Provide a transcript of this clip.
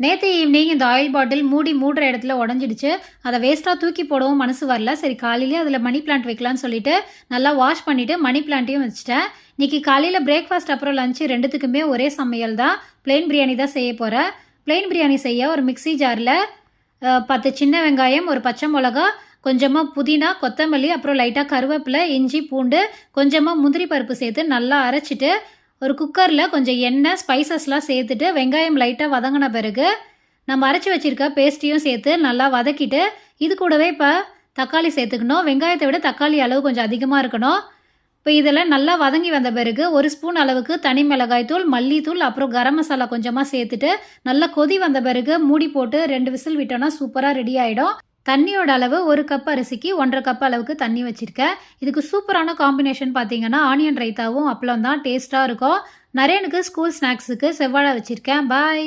நேற்று ஈவினிங் இந்த ஆயில் பாட்டில் மூடுற இடத்துல உடஞ்சிடுச்சு. அதை வேஸ்ட்டாக தூக்கி போடவும் மனசு வரல. சரி காலையிலே அதில் மணி பிளான்ட் வைக்கலான்னு சொல்லிட்டு நல்லா வாஷ் பண்ணிவிட்டு மணி பிளான்ட்டையும் வச்சுட்டேன். இன்றைக்கி காலையில் பிரேக்ஃபாஸ்ட் அப்புறம் லஞ்சு ரெண்டுத்துக்குமே ஒரே சமையல் தான். பிளெயின் பிரியாணி தான் செய்ய போகிறேன். பிளெயின் பிரியாணி செய்ய ஒரு மிக்ஸி ஜாரில் 10 சின்ன வெங்காயம், ஒரு பச்சை மிளகா, கொஞ்சமாக புதினா, கொத்தமல்லி, அப்புறம் லைட்டாக கருவேப்பிலை, இஞ்சி, பூண்டு, கொஞ்சமாக முந்திரி பருப்பு சேர்த்து நல்லா அரைச்சிட்டு ஒரு குக்கரில் கொஞ்சம் எண்ணெய், ஸ்பைசஸ்லாம் சேர்த்துட்டு வெங்காயம் லைட்டாக வதங்கின பிறகு நம்ம அரைச்சி வச்சுருக்க பேஸ்ட்டையும் சேர்த்து நல்லா வதக்கிட்டு இது கூடவே இப்போ தக்காளி சேர்த்துக்கணும். வெங்காயத்தை விட தக்காளி அளவு கொஞ்சம் அதிகமாக இருக்கணும். இப்போ இதெல்லாம் நல்லா வதங்கி வந்த பிறகு 1 ஸ்பூன் அளவுக்கு தனி மிளகாய்த்தூள், மல்லித்தூள், அப்புறம் கரம் மசாலா கொஞ்சமாக சேர்த்துட்டு நல்லா கொதி வந்த பிறகு மூடி போட்டு 2 விசில் விட்டோன்னா சூப்பராக ரெடி ஆகிடும். தண்ணியோட அளவு 1 கப் அரிசிக்கு 1.5 கப் அளவுக்கு தண்ணி வச்சுருக்கேன். இதுக்கு சூப்பரான காம்பினேஷன் பார்த்தீங்கன்னா ஆனியன் ரைத்தாவும் அப்பளம் தான். டேஸ்ட்டாக இருக்கும். நரேனுக்கு ஸ்கூல் ஸ்நாக்ஸுக்கு செவ்வாழை வச்சுருக்கேன். பாய்.